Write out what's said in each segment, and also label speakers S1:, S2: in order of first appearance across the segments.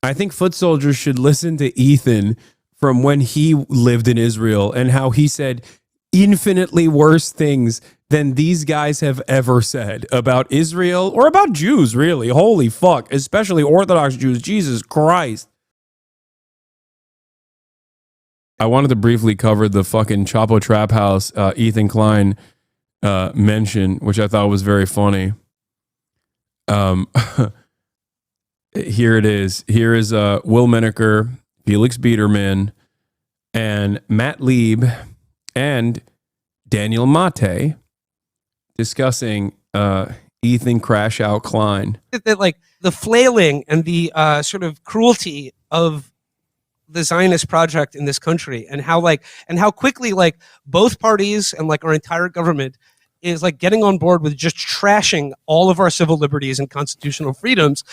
S1: I think foot soldiers should listen to Ethan from when he lived in Israel and how he said infinitely worse things than these guys have ever said about Israel or about Jews, really. Holy fuck, especially Orthodox Jews. Jesus Christ. I wanted to briefly cover the fucking Chappo Trap House Ethan Klein mention, which I thought was very funny. Here it is. Here is Will Menaker, Felix Biederman, and Matt Lieb, and Daniel Mate discussing Ethan Crash Out Klein.
S2: That like the flailing and the sort of cruelty of the Zionist project in this country, and how quickly like both parties and like our entire government is like getting on board with just trashing all of our civil liberties and constitutional freedoms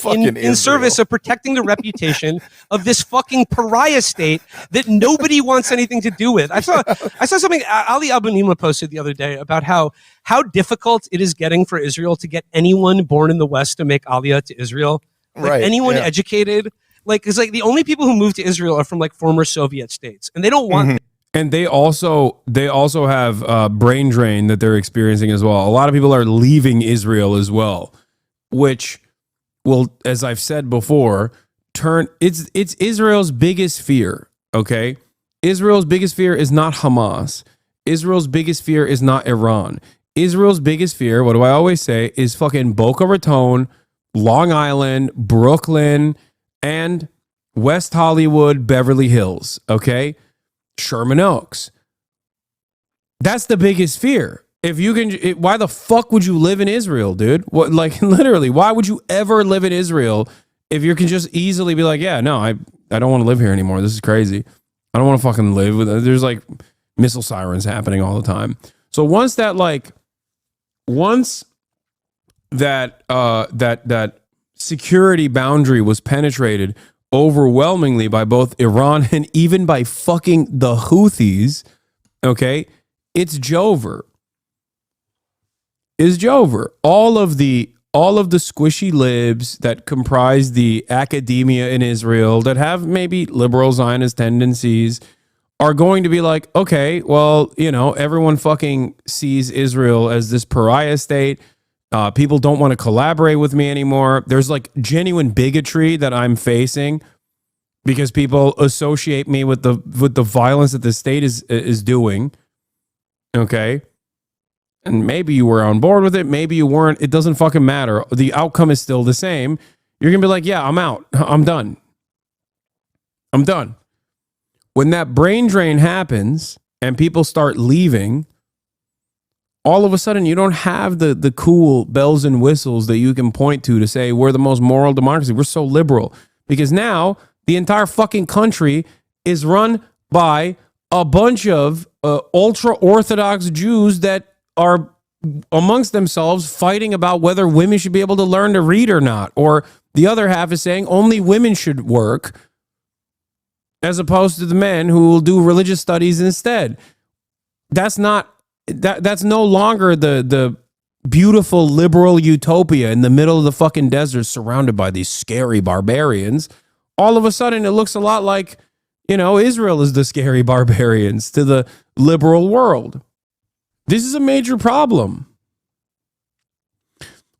S2: in service of protecting the reputation of this fucking pariah state that nobody wants anything to do with. I saw something Ali Abunimah posted the other day about how difficult it is getting for Israel to get anyone born in the West to make aliyah to Israel. Like anyone educated. Like, it's like the only people who move to Israel are from like former Soviet states, and they don't want it.
S1: And they also have brain drain that they're experiencing as well. A lot of people are leaving Israel as well, which will, as I've said before, it's Israel's biggest fear. Okay, Israel's biggest fear is not Hamas. Israel's biggest fear is not Iran. Israel's biggest fear, what do I always say, is fucking Boca Raton, Long Island, Brooklyn, and West Hollywood, Beverly Hills. Okay. Sherman Oaks. That's the biggest fear. If you can, why the fuck would you live in Israel, dude? What, like, literally, why would you ever live in Israel if you can just easily be like, yeah, no, I don't want to live here anymore. This is crazy. I don't want to fucking live with it. There's like missile sirens happening all the time. So once that security boundary was penetrated overwhelmingly by both Iran and even by fucking the Houthis, okay, it's Jover. Is Jover. All of the squishy libs that comprise the academia in Israel that have maybe liberal Zionist tendencies are going to be like, okay, well, you know, everyone fucking sees Israel as this pariah state. People don't want to collaborate with me anymore. There's like genuine bigotry that I'm facing because people associate me with the violence that the state is doing. Okay. And maybe you were on board with it. Maybe you weren't. It doesn't fucking matter. The outcome is still the same. You're going to be like, yeah, I'm out. I'm done. I'm done. When that brain drain happens and people start leaving, all of a sudden you don't have the cool bells and whistles that you can point to say we're the most moral democracy. We're so liberal. Because now the entire fucking country is run by a bunch of ultra-Orthodox Jews that are amongst themselves fighting about whether women should be able to learn to read or not. Or the other half is saying only women should work as opposed to the men who will do religious studies instead. That's no longer the beautiful liberal utopia in the middle of the fucking desert surrounded by these scary barbarians. All of a sudden it looks a lot like, you know, Israel is the scary barbarians to the liberal world. This is a major problem.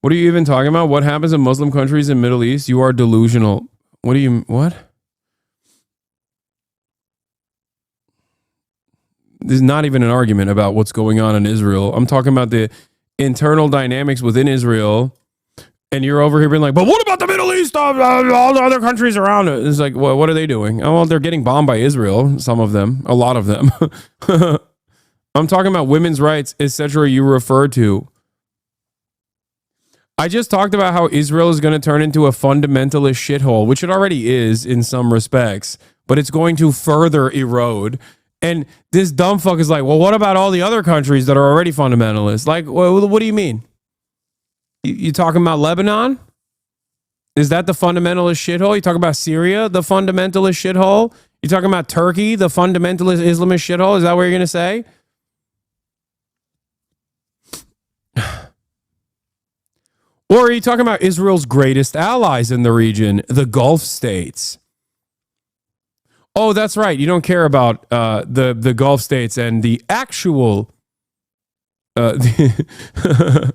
S1: What are you even talking about? What happens in Muslim countries in Middle East? You are delusional. What? There's not even an argument about what's going on in Israel. I'm talking about the internal dynamics within Israel. And you're over here being like, but what about the Middle East? All the other countries around it. It's like, well, what are they doing? Oh, well, they're getting bombed by Israel. Some of them, a lot of them. I'm talking about women's rights, etc. You refer to. I just talked about how Israel is going to turn into a fundamentalist shithole, which it already is in some respects, but it's going to further erode. And this dumb fuck is like, well, what about all the other countries that are already fundamentalists? Like, well, what do you mean? You talking about Lebanon? Is that the fundamentalist shithole? You talking about Syria, the fundamentalist shithole? You talking about Turkey, the fundamentalist Islamist shithole? Is that what you're going to say? Or are you talking about Israel's greatest allies in the region, the Gulf states? Oh, that's right. You don't care about the Gulf states and the actual the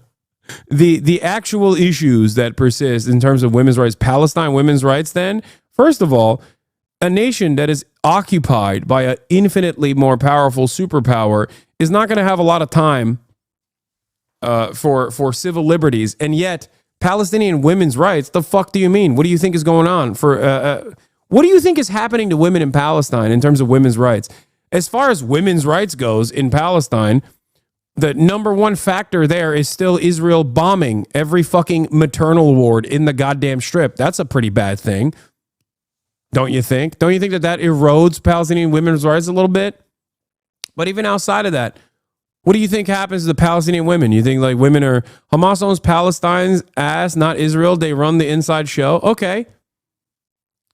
S1: actual issues that persist in terms of women's rights. Palestine women's rights. Then, first of all, a nation that is occupied by an infinitely more powerful superpower is not going to have a lot of time for civil liberties, and yet Palestinian women's rights. The fuck do you mean? What do you think is going on for? What do you think is happening to women in Palestine in terms of women's rights? As far as women's rights goes in Palestine, the number one factor there is still Israel bombing every fucking maternal ward in the goddamn strip. That's a pretty bad thing. Don't you think? Don't you think that erodes Palestinian women's rights a little bit? But even outside of that, what do you think happens to the Palestinian women? You think like women are, Hamas owns Palestine's ass, not Israel. They run the inside show. Okay.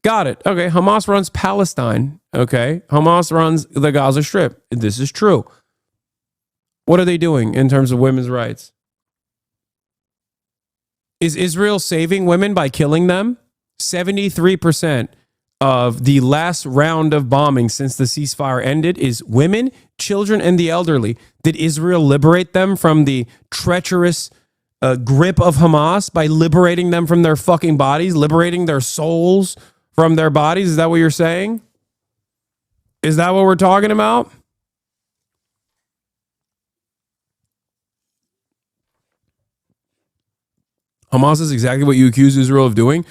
S1: Got it. Okay. Hamas runs Palestine. Okay. Hamas runs the Gaza Strip. This is true. What are they doing in terms of women's rights? Is Israel saving women by killing them? 73% of the last round of bombing since the ceasefire ended is women, children, and the elderly. Did Israel liberate them from the treacherous grip of Hamas by liberating them from their fucking bodies, liberating their souls from their bodies? Is that what you're saying? Is that what we're talking about? Hamas is exactly what you accuse Israel of doing?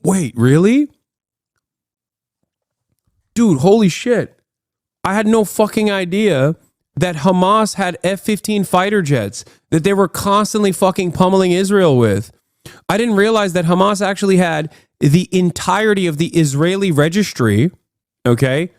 S1: Wait, really? Dude, holy shit. I had no fucking idea that Hamas had F-15 fighter jets that they were constantly fucking pummeling Israel with. I didn't realize that Hamas actually had the entirety of the Israeli registry, okay?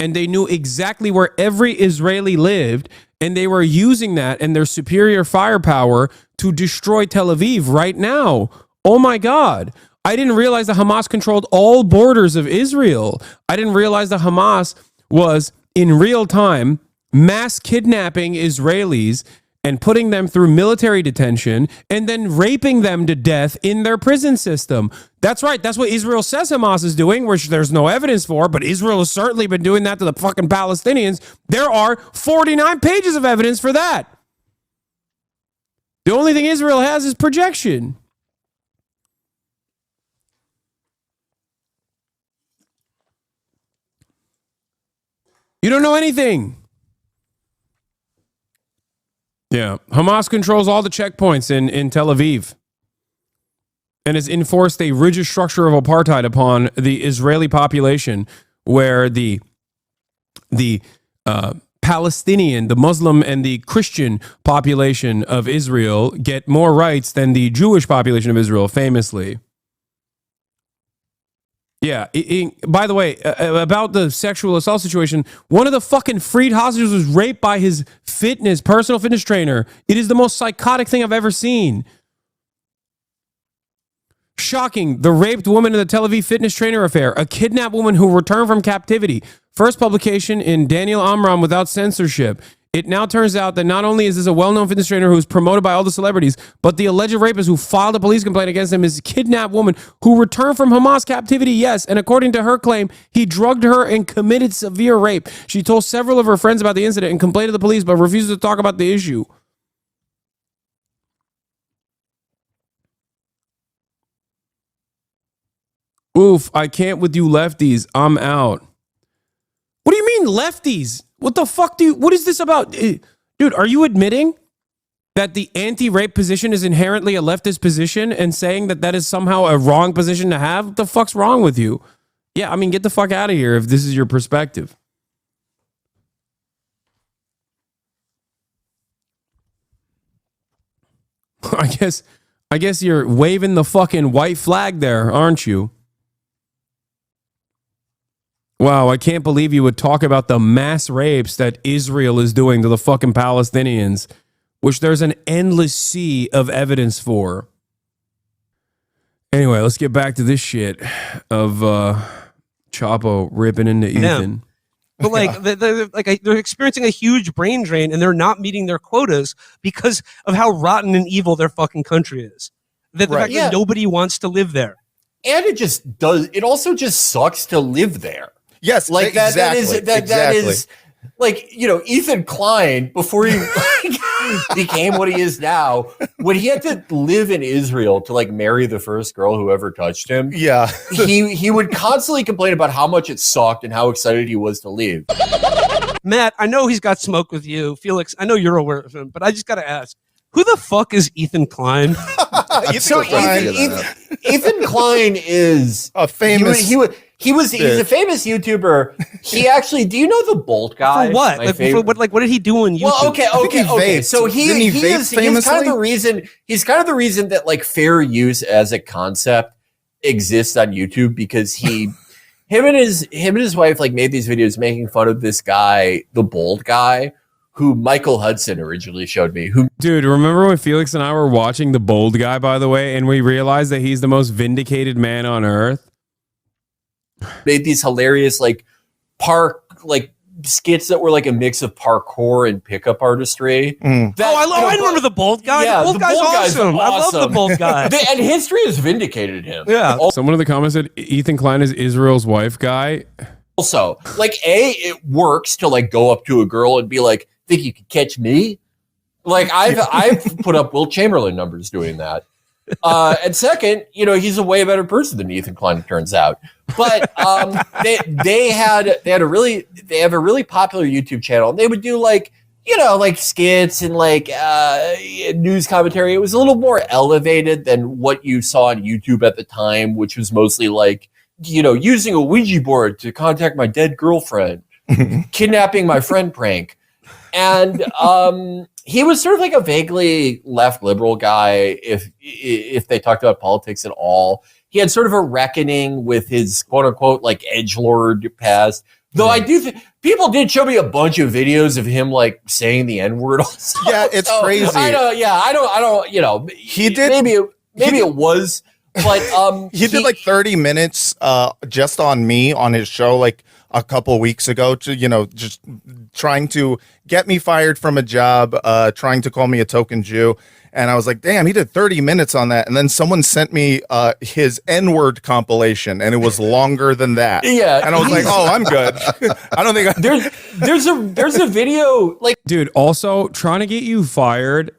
S1: And they knew exactly where every Israeli lived, and they were using that and their superior firepower to destroy Tel Aviv right now. Oh my God. I didn't realize that Hamas controlled all borders of Israel. I didn't realize that Hamas was in real time mass kidnapping Israelis and putting them through military detention and then raping them to death in their prison system. That's right. That's what Israel says Hamas is doing, which there's no evidence for, but Israel has certainly been doing that to the fucking Palestinians. There are 49 pages of evidence for that. The only thing Israel has is projection. You don't know anything. Yeah. Hamas controls all the checkpoints in Tel Aviv and has enforced a rigid structure of apartheid upon the Israeli population, where the Palestinian, the Muslim, and the Christian population of Israel get more rights than the Jewish population of Israel, famously. Yeah. By the way, about the sexual assault situation, one of the fucking freed hostages was raped by his personal fitness trainer. It is the most psychotic thing I've ever seen. Shocking. The raped woman in the Tel Aviv fitness trainer affair, a kidnapped woman who returned from captivity. First publication in Daniel Amram without censorship. It now turns out that not only is this a well-known fitness trainer who's promoted by all the celebrities, but the alleged rapist who filed a police complaint against him is a kidnapped woman who returned from Hamas captivity, yes. And according to her claim, he drugged her and committed severe rape. She told several of her friends about the incident and complained to the police, but refuses to talk about the issue. Oof, I can't with you lefties. I'm out. What do you mean lefties? What the fuck what is this about? Dude, are you admitting that the anti-rape position is inherently a leftist position and saying that that is somehow a wrong position to have? What the fuck's wrong with you? Yeah, I mean, get the fuck out of here if this is your perspective. I guess you're waving the fucking white flag there, aren't you? Wow, I can't believe you would talk about the mass rapes that Israel is doing to the fucking Palestinians, which there's an endless sea of evidence for. Anyway, let's get back to this shit of Chappo ripping into Ethan.
S2: But they're experiencing a huge brain drain, and they're not meeting their quotas because of how rotten and evil their fucking country is. That the fact that nobody wants to live there.
S3: And it also just sucks to live there.
S4: Yes,
S3: like that is like, Ethan Klein, before he became what he is now, when he had to live in Israel to like marry the first girl who ever touched him.
S4: Yeah.
S3: he would constantly complain about how much it sucked and how excited he was to leave.
S2: Matt, I know he's got smoke with you. Felix, I know you're aware of him, but I just got to ask, who the fuck is Ethan Klein?
S3: Ethan Klein is
S4: a famous.
S3: He's a famous YouTuber. He actually, do you know the Bolt guy?
S2: For what? What did he do on YouTube?
S3: Well, okay. So he's kind of the reason. He's kind of the reason that like fair use as a concept exists on YouTube, because him and his wife like made these videos making fun of this guy, the Bolt guy, who Michael Hudson originally showed me.
S1: Dude, remember when Felix and I were watching the Bold Guy, by the way, and we realized that he's the most vindicated man on earth?
S3: Made these hilarious skits that were like a mix of parkour and pickup artistry.
S2: I remember the Bold Guy. Yeah, the Bold Guy's awesome. I love the Bold Guy.
S3: And history has vindicated him.
S2: Yeah.
S1: Someone in the comments said Ethan Klein is Israel's wife guy.
S3: Also, it works to like go up to a girl and be like, think you could catch me? Like I've put up Wilt Chamberlain numbers doing that. And second, he's a way better person than Ethan Klein, it turns out. But they have a really popular YouTube channel, and they would do like skits and news commentary. It was a little more elevated than what you saw on YouTube at the time, which was mostly like, using a Ouija board to contact my dead girlfriend, kidnapping my friend prank. And he was sort of like a vaguely left liberal guy, if they talked about politics at all. He had sort of a reckoning with his quote unquote like edgelord past. Though I do think people did show me a bunch of videos of him like saying the N-word also.
S4: Yeah, it's crazy.
S3: I don't
S4: he did
S3: maybe it was, but
S4: he did like 30 minutes just on me on his show like a couple weeks ago, to just trying to get me fired from a job, trying to call me a token Jew. And I was like, damn, he did 30 minutes on that. And then someone sent me his N-word compilation, and it was longer than that.
S3: Yeah.
S4: And I was like, oh, I'm good. I don't think
S3: there's a video like,
S1: dude, also trying to get you fired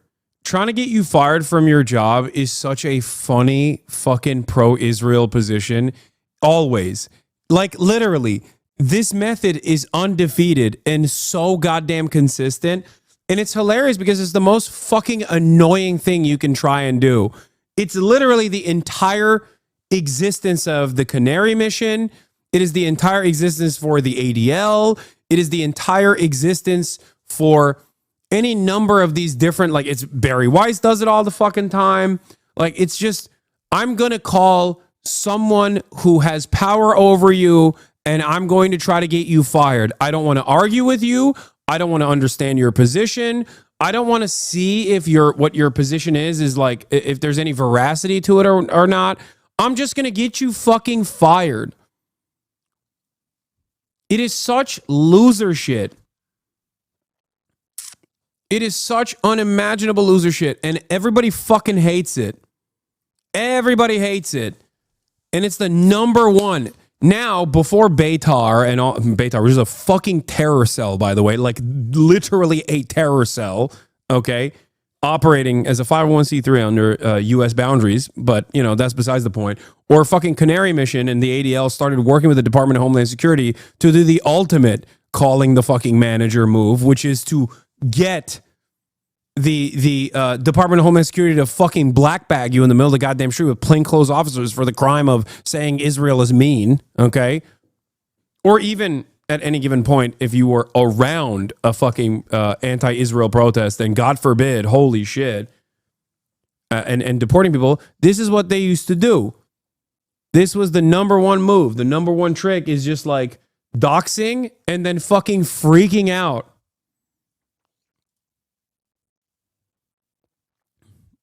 S1: from your job is such a funny fucking pro-Israel position. Always. Like literally, this method is undefeated and so goddamn consistent. And it's hilarious because it's the most fucking annoying thing you can try and do. It's literally the entire existence of the Canary mission. It is the entire existence for the ADL. It is the entire existence for any number of these different, like it's Barry Weiss does it all the fucking time. Like it's just, I'm going to call someone who has power over you and I'm going to try to get you fired. I don't want to argue with you. I don't want to understand your position. I don't want to see if what your position is like, if there's any veracity to it or not. I'm just going to get you fucking fired. It is such loser shit. It is such unimaginable loser shit. And everybody fucking hates it. Everybody hates it. And it's the number one. Now, before Beitar and all, Beitar, which is a fucking terror cell, by the way, like literally a terror cell, okay, operating as a 501c3 under U.S. boundaries, but, that's besides the point, or fucking Canary Mission and the ADL started working with the Department of Homeland Security to do the ultimate calling the fucking manager move, which is to get the Department of Homeland Security to fucking black bag you in the middle of the goddamn street with plainclothes officers for the crime of saying Israel is mean, okay? Or even at any given point, if you were around a fucking anti-Israel protest, then God forbid, holy shit, and deporting people, this is what they used to do. This was the number one move. The number one trick is just like doxing and then fucking freaking out.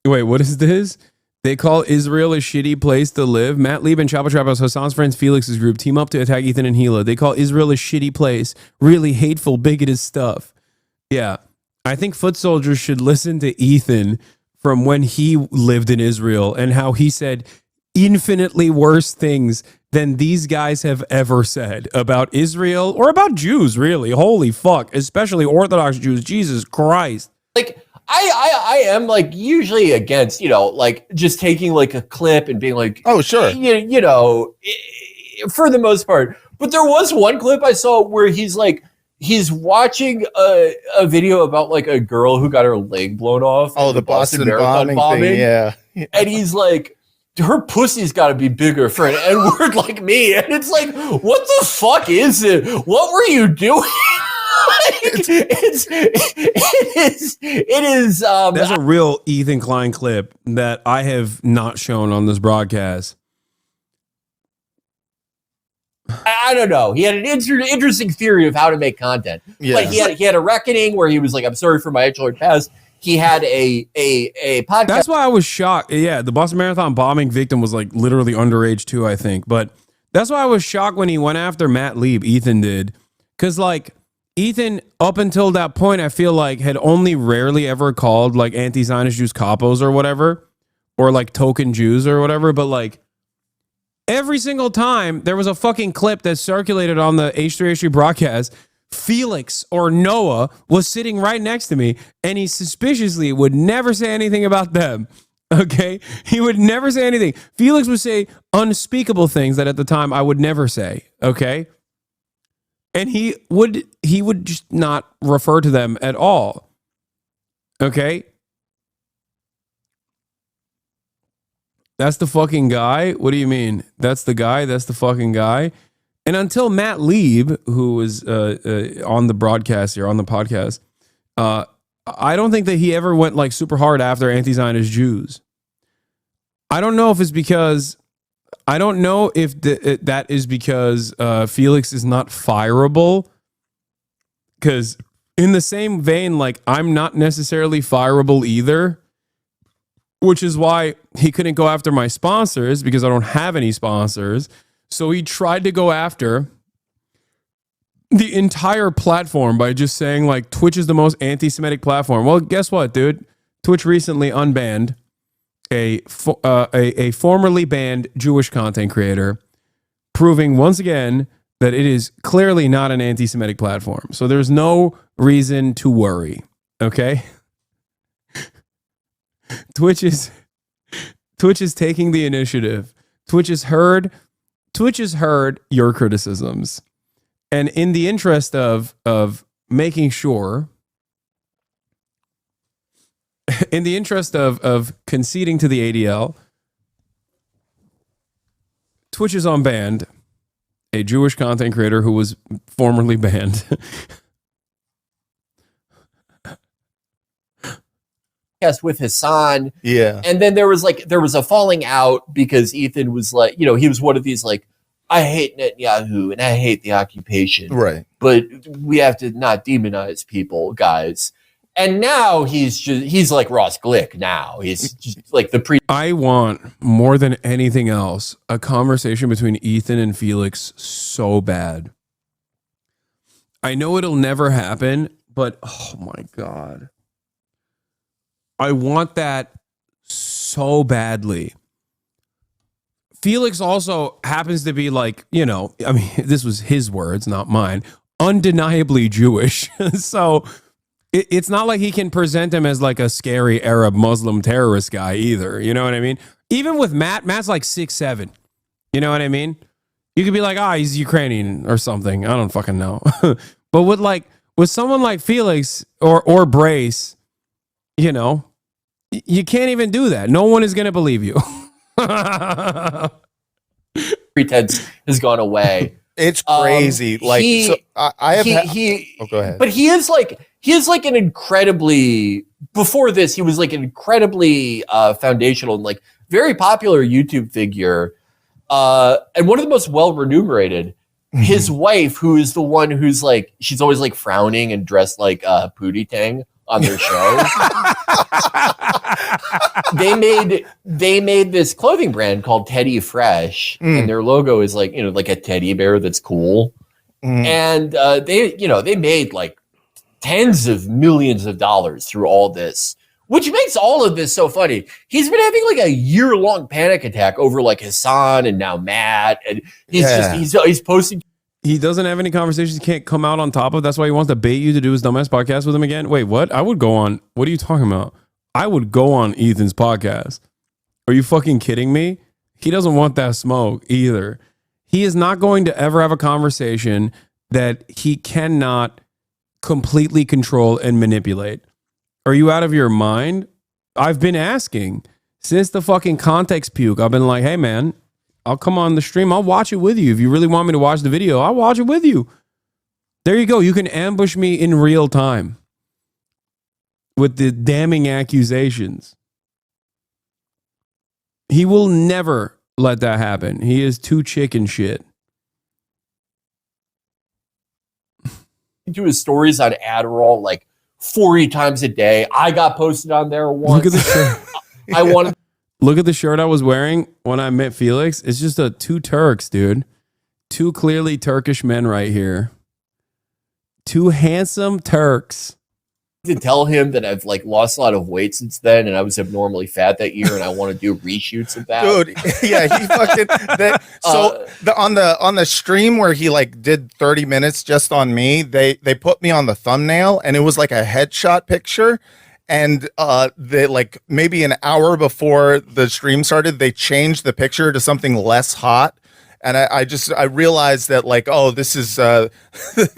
S1: Wait, what is this? They call Israel a shitty place to live. Matt Lieb and Chappo Trappos, Hasan's friends Felix's group, team up to attack Ethan and Hila. They call Israel a shitty place. Really hateful, bigoted stuff. Yeah. I think foot soldiers should listen to Ethan from when he lived in Israel and how he said infinitely worse things than these guys have ever said about Israel or about Jews, really. Holy fuck, especially Orthodox Jews. Jesus Christ.
S3: Like, I am like usually against, like just taking like a clip and being like,
S4: Oh, sure.
S3: For the most part. But there was one clip I saw where he's watching a video about like a girl who got her leg blown off.
S4: Oh,
S3: in
S4: the Boston
S3: Marathon
S4: bombing thing. Yeah.
S3: And he's like, her pussy's got to be bigger for an N-word like me. And it's like, what the fuck is it? What were you doing? It is.
S1: That's a real Ethan Klein clip that I have not shown on this broadcast.
S3: I don't know. He had an interesting theory of how to make content.
S4: Yeah.
S3: Like he had a reckoning where he was like, I'm sorry for my edgelord past. He had a podcast.
S1: That's why I was shocked. Yeah, the Boston Marathon bombing victim was like literally underage too, I think. But that's why I was shocked when he went after Matt Lieb, Ethan did. Because like Ethan, up until that point, I feel like had only rarely ever called like anti-Zionist Jews capos or whatever, or like token Jews or whatever. But like every single time there was a fucking clip that circulated on the H3H3 broadcast, Felix or Noah was sitting right next to me and he suspiciously would never say anything about them. Okay. He would never say anything. Felix would say unspeakable things that at the time I would never say. Okay. And he would just not refer to them at all. Okay. That's the fucking guy. What do you mean? That's the guy. That's the fucking guy. And until Matt Lieb, who was on the broadcast here, on the podcast, I don't think that he ever went like super hard after anti-Zionist Jews. I don't know if it's because, I don't know if that is because Felix is not fireable. Because in the same vein, like I'm not necessarily fireable either, which is why he couldn't go after my sponsors because I don't have any sponsors. So he tried to go after the entire platform by just saying like Twitch is the most anti-Semitic platform. Well, guess what, dude? Twitch recently unbanned a formerly banned Jewish content creator, proving once again that it is clearly not an anti-Semitic platform. So there's no reason to worry. Okay? Twitch is taking the initiative. Twitch has heard your criticisms. And in the interest of making sure, in the interest of conceding to the ADL, Twitch has unbanned a Jewish content creator who was formerly banned.
S3: Yes, with Hasan.
S4: Yeah.
S3: And then there was a falling out because Ethan was like, he was one of these like, I hate Netanyahu and I hate the occupation.
S4: Right.
S3: But we have to not demonize people, guys. And now he's like Ross Glick now. He's just like
S1: I want more than anything else a conversation between Ethan and Felix so bad. I know it'll never happen, but oh my God. I want that so badly. Felix also happens to be like, I mean, this was his words, not mine, undeniably Jewish. So it's not like he can present him as like a scary Arab Muslim terrorist guy either. You know what I mean? Even with Matt's like 6'7". You know what I mean? You could be like, he's Ukrainian or something. I don't fucking know. But with someone like Felix or Brace, you can't even do that. No one is going to believe you.
S3: pretense has gone away.
S4: It's crazy. Go ahead.
S3: But he is like an incredibly, before this, he was like an incredibly foundational and like very popular YouTube figure. And one of the most well remunerated. His wife, who is the one who's like, she's always like frowning and dressed like Pootie Tang on their show. They made this clothing brand called Teddy Fresh, and their logo is like, like a teddy bear that's cool. And they made like tens of millions of dollars through all this which makes all of this so funny. He's been having like a year-long panic attack over like Hasan and now Matt, and he's posting.
S1: He doesn't have any conversations he can't come out on top of. That's why he wants to bait you to do his dumbass podcast with him again. Wait, what? I would go on. What are you talking about? I would go on Ethan's podcast. Are you fucking kidding me? He doesn't want that smoke either. He is not going to ever have a conversation that he cannot completely control and manipulate. Are you out of your mind? I've been asking since the fucking context puke. I've been like, hey man, I'll come on the stream. I'll watch it with you. If you really want me to watch the video, I'll watch it with you. There you go. You can ambush me in real time with the damning accusations. He will never let that happen. He is too chicken shit.
S3: Do his stories on Adderall like 40 times a day. I got posted on there once.
S1: Look at the shirt.
S3: I wanted.
S1: Look at the shirt I was wearing when I met Felix. It's just two Turks, dude. Two clearly Turkish men right here. Two handsome Turks.
S3: To tell him that I've like lost a lot of weight since then, and I was abnormally fat that year, and I want to do reshoots of that.
S4: Dude, yeah, he fucking on the stream where he like did 30 minutes just on me, they put me on the thumbnail, and it was like a headshot picture. And they like maybe an hour before the stream started, they changed the picture to something less hot. And I realized that like, oh, this is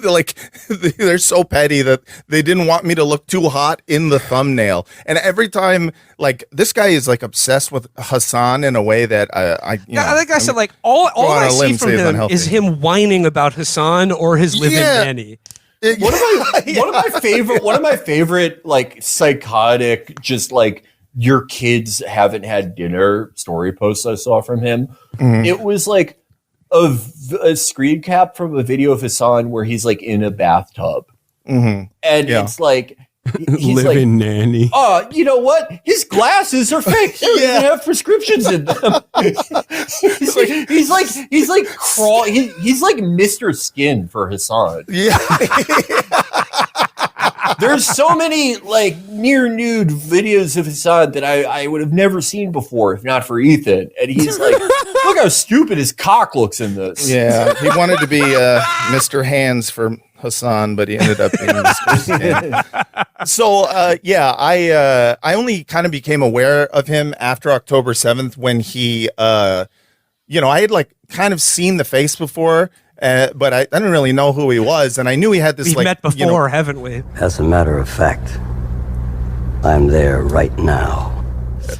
S4: like they're so petty that they didn't want me to look too hot in the thumbnail. And every time, like, this guy is like obsessed with Hasan in a way that I
S2: think I said like all I see from him is him whining about Hasan or his live-in nanny.
S3: One of my favorite like psychotic, just like your kids haven't had dinner story posts I saw from him. Mm-hmm. It was like a screen cap from a video of Hasan where he's like in a bathtub, and it's like he's
S1: living
S3: like,
S1: nanny.
S3: Oh, you know what? His glasses are fake. They don't even have prescriptions in them. he's like Mr. Skin for Hasan.
S4: Yeah.
S3: There's so many like near nude videos of Hasan that I would have never seen before if not for Ethan. And he's like, look how stupid his cock looks in this.
S4: Yeah, he wanted to be Mr. Hands for Hasan, but he ended up being Mr. Skin. So I only kind of became aware of him after October 7th when he I had like kind of seen the face before. But I didn't really know who he was, and I knew he had this.
S2: We've met before, haven't we?
S5: As a matter of fact, I'm there right now.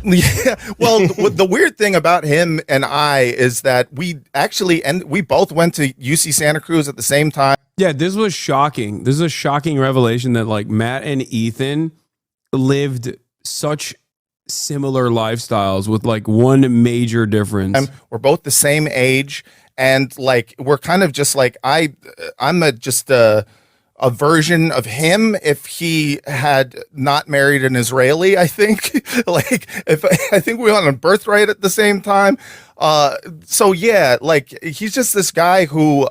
S4: Yeah. Well, the weird thing about him and I is that we both went to UC Santa Cruz at the same time.
S1: Yeah, this was shocking. This is a shocking revelation that like Matt and Ethan lived such similar lifestyles with like one major difference.
S4: We're both the same age. And like we're kind of just like I'm just a version of him if he had not married an Israeli. I think I think we were on a birthright at the same time. So yeah, like he's just this guy who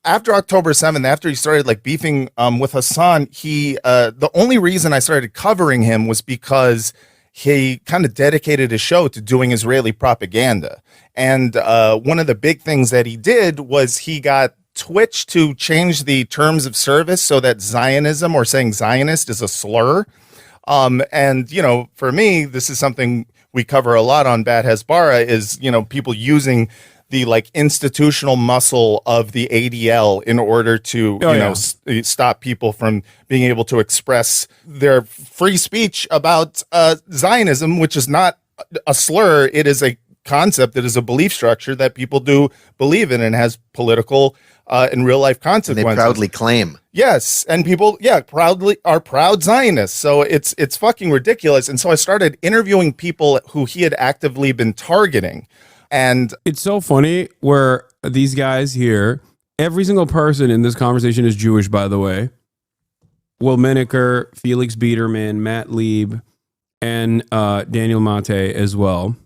S4: after October 7th, after he started like beefing with Hasan, the only reason I started covering him was because he kind of dedicated his show to doing Israeli propaganda. And one of the big things that he did was he got Twitch to change the terms of service so that Zionism or saying Zionist is a slur. And, for me, this is something we cover a lot on Bad Hezbollah is, people using the like institutional muscle of the ADL in order to, stop people from being able to express their free speech about Zionism, which is not a slur. It is a concept that is a belief structure that people do believe in and has political and real life consequences.
S6: And they proudly claim.
S4: Yes, and people, proudly are proud Zionists. So it's fucking ridiculous. And so I started interviewing people who he had actively been targeting. And
S1: it's so funny where these guys here, every single person in this conversation is Jewish, by the way. Will Menaker, Felix Biederman, Matt Lieb, and Daniel Mate as well.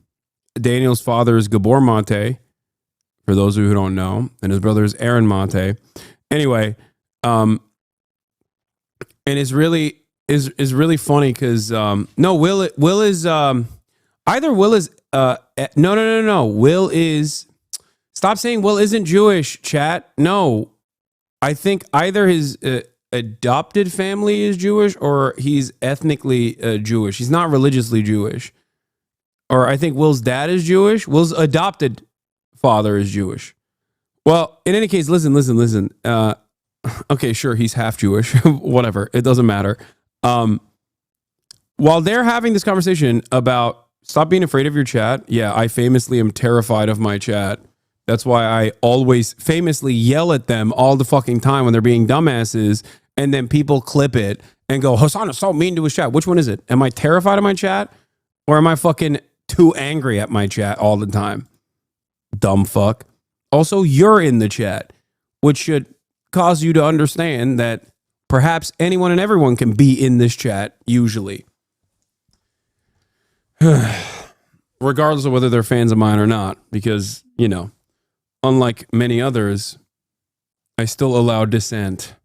S1: Daniel's father is Gabor Mate, for those of you who don't know, and his brother is Aaron Mate. Anyway, and it's really is really funny because no, Will is either Will is no. Will is, stop saying Will isn't Jewish, chat. No, I think either his adopted family is Jewish or he's ethnically Jewish. He's not religiously Jewish. Or I think Will's dad is Jewish. Will's adopted father is Jewish. Well, in any case, listen. Okay, sure, he's half Jewish. Whatever, it doesn't matter. While they're having this conversation about stop being afraid of your chat, yeah, I famously am terrified of my chat. That's why I always famously yell at them all the fucking time when they're being dumbasses, and then people clip it and go, Hasan is so mean to his chat. Which one is it? Am I terrified of my chat? Or am I fucking too angry at my chat all the time? Dumb fuck. Also, you're in the chat, which should cause you to understand that perhaps anyone and everyone can be in this chat, usually. Regardless of whether they're fans of mine or not, because, you know, unlike many others, I still allow dissent.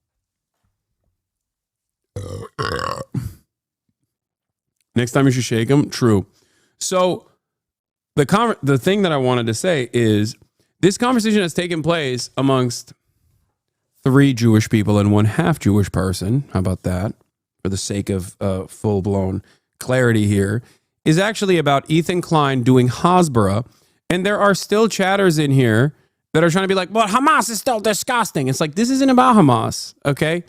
S1: Next time you should shake them. True. So the thing that I wanted to say is this conversation has taken place amongst 3 Jewish people and 1 half Jewish person. How about that? For the sake of full-blown clarity here, is actually about Ethan Klein doing Hasbara. And there are still chatters in here that are trying to be like, but Hamas is still disgusting. It's like, this isn't about Hamas, okay?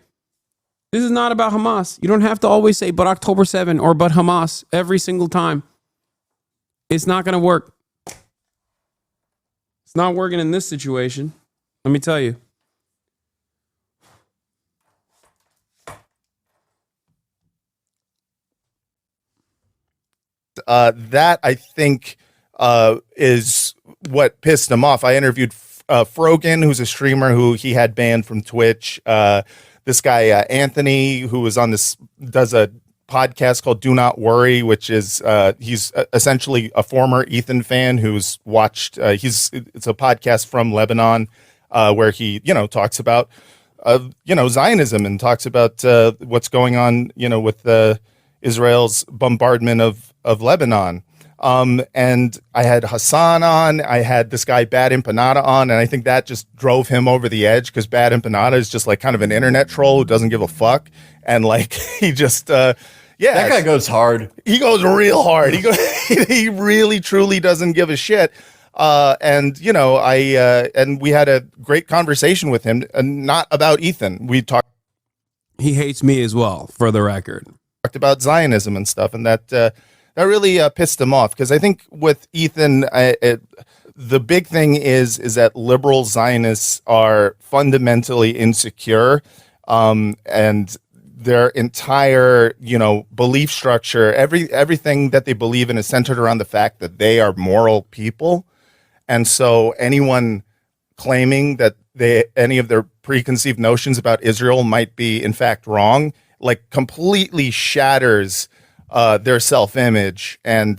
S1: This is not about Hamas. You don't have to always say, but October 7 or but Hamas every single time. It's not going to work. It's not working in this situation. Let me tell you.
S4: That I think is what pissed him off. I interviewed Frogan, who's a streamer who he had banned from Twitch. This guy Anthony, who was on this, does a podcast called Do Not Worry, which is he's essentially a former Ethan fan who's watched. It's a podcast from Lebanon where he talks about Zionism and talks about what's going on with Israel's bombardment of Lebanon. And I had Hasan on, I had this guy Bad Empanada on, and I think that just drove him over the edge because Bad Empanada is just like kind of an internet troll who doesn't give a fuck. And like, he just, that
S3: guy goes hard.
S4: He goes real hard. He really, truly doesn't give a shit. And we had a great conversation with him, not about Ethan. We talked.
S1: He hates me as well, for the record.
S4: Talked about Zionism and stuff, and that really pissed him off because I think with Ethan, the big thing is that liberal Zionists are fundamentally insecure, and their entire belief structure, everything that they believe in is centered around the fact that they are moral people, and so anyone claiming that any of their preconceived notions about Israel might be in fact wrong, like completely shatters their self-image, and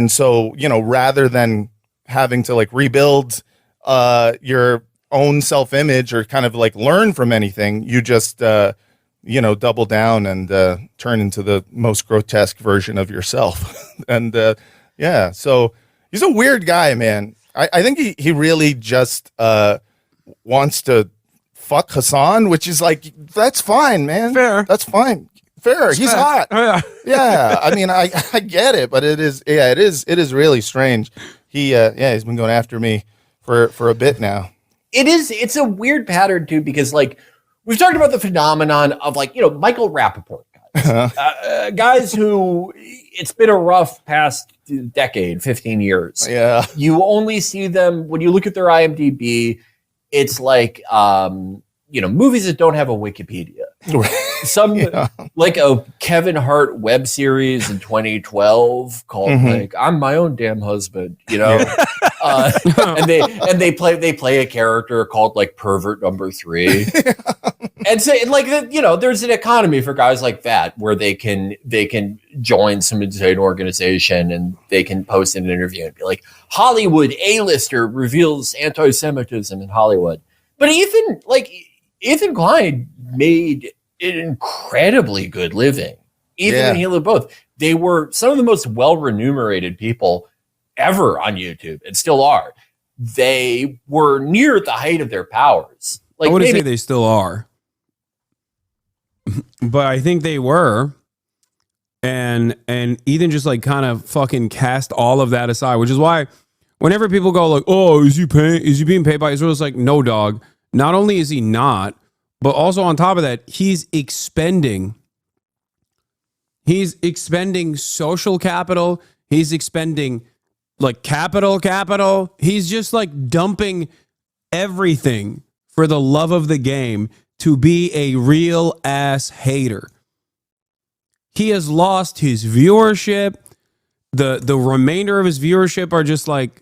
S4: so rather than having to like rebuild your own self-image or kind of like learn from anything, you just double down and turn into the most grotesque version of yourself. And so he's a weird guy, man. I think he really just wants to fuck Hasan, which is like, that's fine, man.
S2: Fair.
S4: That's fine. Fair. He's hot.
S2: Oh, yeah.
S4: Yeah. I mean, I get it, but it is really strange. He's been going after me for a bit now.
S3: It's a weird pattern too, because like we've talked about the phenomenon of like, Michael Rappaport guys, guys who it's been a rough past decade, 15 years.
S4: Yeah.
S3: You only see them when you look at their IMDb. It's like, movies that don't have a Wikipedia. Like a Kevin Hart web series in 2012 called like I'm My Own Damn Husband, and they play a character called like Pervert Number 3. And so like there's an economy for guys like that where they can join some insane organization and they can post an interview and be like, Hollywood A-lister reveals anti-Semitism in Hollywood. But Ethan Klein made incredibly good living. Ethan and he lived both. They were some of the most well-remunerated people ever on YouTube, and still are. They were near the height of their powers. Like,
S1: I wouldn't
S3: maybe
S1: say they still are, but I think they were. And Ethan just like kind of fucking cast all of that aside, which is why whenever people go like, "Oh, is he being paid by Israel?" It's like, no, dog. Not only is he not, but also on top of that, he's expending social capital. He's expending like capital. He's just like dumping everything for the love of the game to be a real ass hater. He has lost his viewership. The remainder of his viewership are just like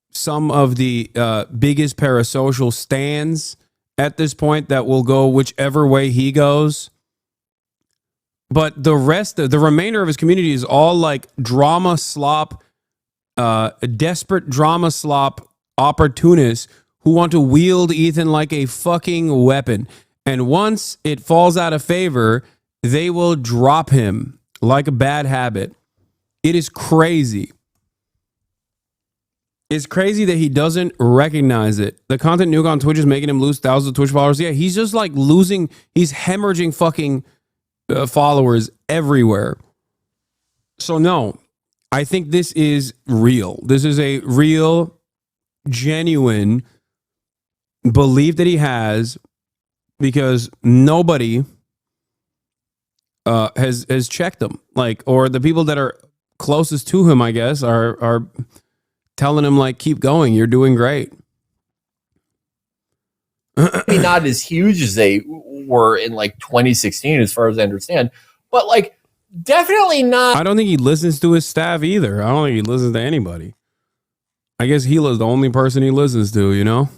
S1: some of the biggest parasocial stands at this point that will go whichever way he goes. But the remainder of his community is all like drama slop, desperate drama slop opportunists who want to wield Ethan like a fucking weapon. And once it falls out of favor, they will drop him like a bad habit. It is crazy. It's crazy that he doesn't recognize it. The content nuke on Twitch is making him lose thousands of Twitch followers. Yeah, he's just like losing. He's hemorrhaging fucking followers everywhere. So no, I think this is real. This is a real, genuine belief that he has, because nobody has checked him, like, or the people that are closest to him, I guess, are telling him like, keep going, you're doing great.
S3: not as huge as they were in like 2016, as far as I understand, but like definitely not.
S1: I don't think he listens to his staff either. I don't think he listens to anybody. I guess Gila's the only person he listens to, you know?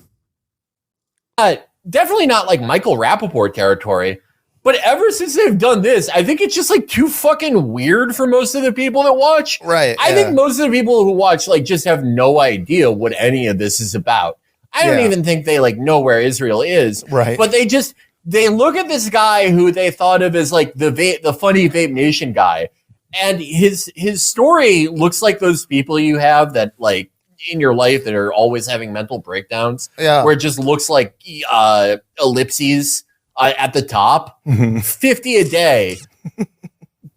S3: Definitely not like Michael Rappaport territory. But ever since they've done this, I think it's just like too fucking weird for most of the people that watch.
S4: Right.
S3: I think most of the people who watch like just have no idea what any of this is about. I don't even think they like know where Israel is.
S4: Right.
S3: But they look at this guy who they thought of as like the funny Vape Nation guy, and his story looks like those people you have that like in your life that are always having mental breakdowns.
S4: Yeah.
S3: Where it just looks like ellipses at the top, 50 a day,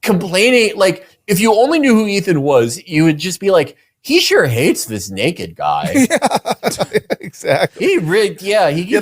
S3: complaining. Like, if you only knew who Ethan was, you would just be like, he sure hates this naked guy.
S4: Exactly.
S3: He keeps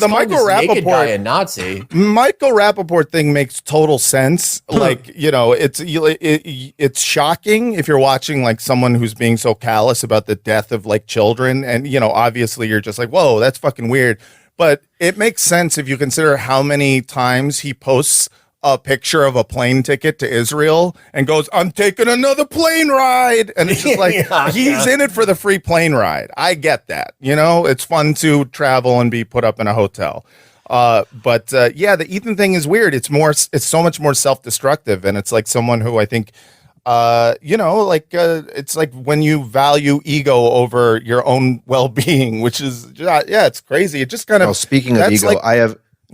S4: the
S3: calling
S4: Michael
S3: this naked guy
S4: Rappaport
S3: a Nazi.
S4: Michael Rappaport thing makes total sense. Like, you know, it's shocking if you're watching like someone who's being so callous about the death of like children, and you know, obviously you're just like, whoa, that's fucking weird. But it makes sense if you consider how many times he posts a picture of a plane ticket to Israel and goes, I'm taking another plane ride. And it's just like, he's in it for the free plane ride. I get that. You know, it's fun to travel and be put up in a hotel. But the Ethan thing is weird. It's so much more self-destructive. And it's like someone who I think, it's like when you value ego over your own well-being, which is, it's crazy. It just kind of,
S6: speaking of ego, I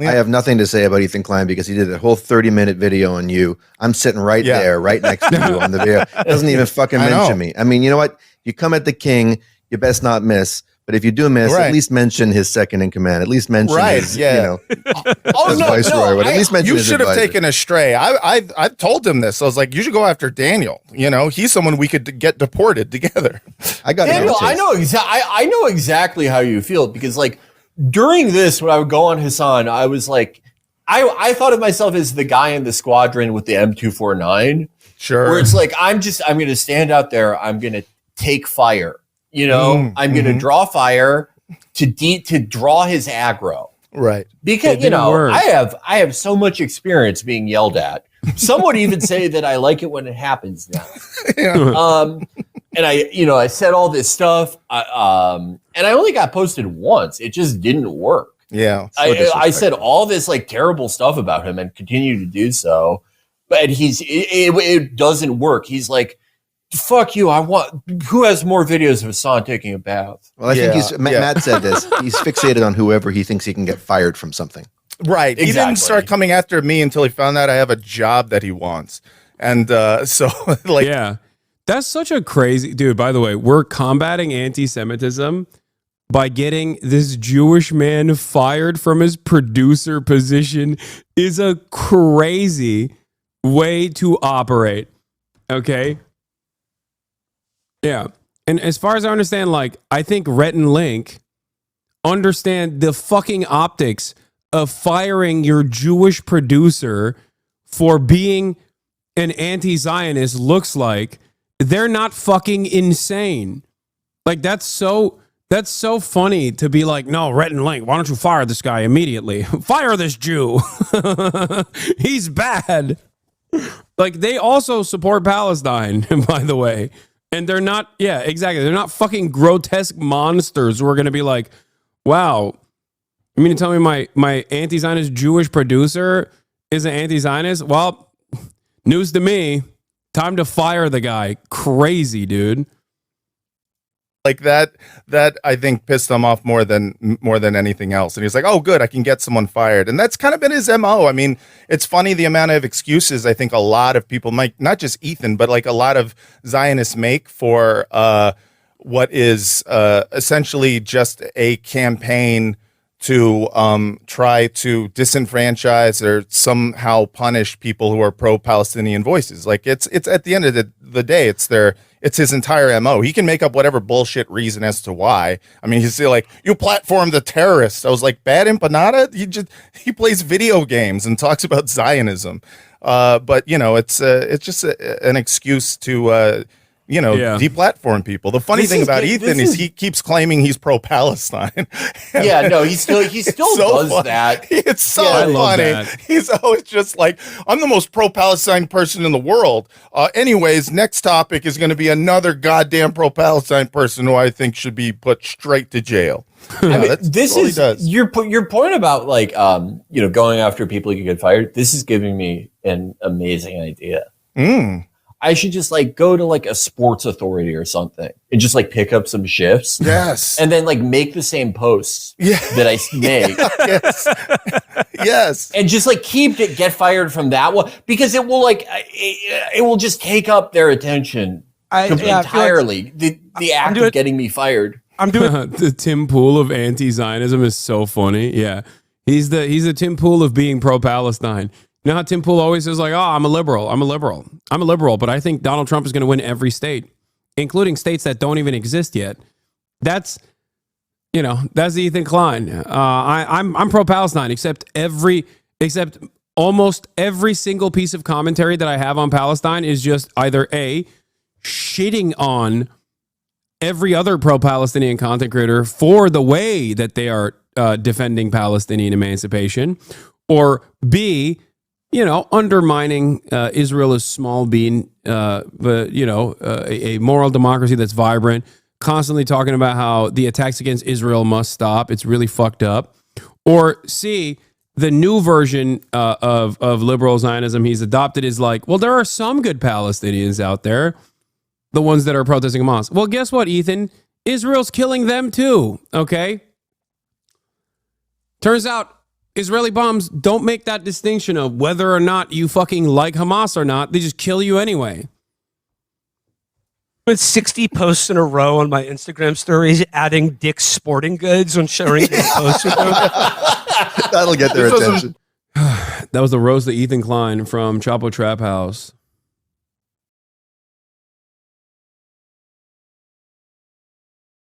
S6: have nothing to say about Ethan Klein because he did a whole 30-minute video on you. I'm sitting right there, right next to you on the video. Doesn't even fucking mention me. I mean, you know what? You come at the king, you best not miss. But if you do miss, at least mention his second in command. At least mention his, viceroy. But at least mention
S4: you
S6: his
S4: should have
S6: advisor.
S4: taken a stray. I told him this. I was like, you should go after Daniel. You know, he's someone we could get deported together.
S6: I got
S3: Daniel, I know exactly how you feel, because like during this, when I would go on Hasan, I was like, I thought of myself as the guy in the squadron with the M249.
S4: Sure.
S3: Where it's like, I'm going to stand out there. I'm going to take fire. You know, I'm going to draw fire to draw his aggro.
S4: Right.
S3: Because, you know, I have so much experience being yelled at. Some would even say that I like it when it happens now. And I said all this stuff, and I only got posted once. It just didn't work.
S4: Yeah.
S3: I said all this like terrible stuff about him and continue to do so, but it doesn't work. He's like, fuck you. Who has more videos of Hasan taking a bath?
S6: Well, I think Matt said this. He's fixated on whoever he thinks he can get fired from something.
S4: Right. He
S3: Exactly.
S4: didn't start coming after me until he found out I have a job that he wants. And so, like,
S1: yeah, that's such a crazy dude. By the way, we're combating anti-Semitism by getting this Jewish man fired from his producer position is a crazy way to operate. Okay. Yeah. And as far as I understand, like, I think Rhett and Link understand the fucking optics of firing your Jewish producer for being an anti-Zionist looks like. They're not fucking insane. Like, that's so funny to be like, no, Rhett and Link, why don't you fire this guy immediately? Fire this Jew. He's bad. Like, they also support Palestine, by the way. And they're not, yeah, exactly. They're not fucking grotesque monsters who are going to be like, wow, you mean to tell me my anti-Zionist Jewish producer is an anti-Zionist? Well, news to me. Time to fire the guy. Crazy, dude.
S4: like that I think pissed him off more than anything else. And he's like, oh, good, I can get someone fired. And that's kind of been his MO. I mean, it's funny the amount of excuses I think a lot of people might, not just Ethan, but like a lot of Zionists make for what is essentially just a campaign to try to disenfranchise or somehow punish people who are pro-Palestinian voices. Like it's at the end of the day, it's his entire MO. He can make up whatever bullshit reason as to why. I mean, he's like, you platformed the terrorists. I was like, bad empanada? He plays video games and talks about Zionism. But you know, it's just an excuse to deplatform people. The funny thing about Ethan is he keeps claiming he's pro-Palestine.
S3: Yeah, no, he still so does
S4: funny.
S3: that.
S4: It's so funny.
S1: That.
S4: He's always just like, I'm the most pro-Palestine person in the world. Anyways, next topic is going to be another goddamn pro-Palestine person who I think should be put straight to jail.
S3: I mean, this is your point about like going after people you can get fired. This is giving me an amazing idea. I should just like go to like a sports authority or something and just like pick up some shifts.
S4: Yes.
S3: And then like make the same posts that I make.
S4: Yes.
S3: And just like get fired from that one because it will like, it will just take up their attention entirely. Like the act of getting me fired.
S2: I'm doing
S1: the Tim Pool of anti-Zionism is so funny. Yeah. He's the Tim Pool of being pro-Palestine. You know how Tim Pool always says like, oh, I'm a liberal, but I think Donald Trump is going to win every state, including states that don't even exist yet. That's Ethan Klein. I'm pro-Palestine, except almost every single piece of commentary that I have on Palestine is just either A, shitting on every other pro-Palestinian content creator for the way that they are defending Palestinian emancipation, or B, undermining Israel as small being, a moral democracy that's vibrant, constantly talking about how the attacks against Israel must stop. It's really fucked up. Or C, the new version of liberal Zionism he's adopted is like, well, there are some good Palestinians out there, the ones that are protesting Hamas. Well, guess what, Ethan? Israel's killing them too, okay? Turns out, Israeli bombs don't make that distinction of whether or not you fucking like Hamas or not. They just kill you anyway.
S2: with 60 posts in a row on my Instagram stories, adding Dick's Sporting Goods and sharing these posts with them.
S6: That'll get their attention.
S1: That was the roast of Ethan Klein from Chappo Trap House.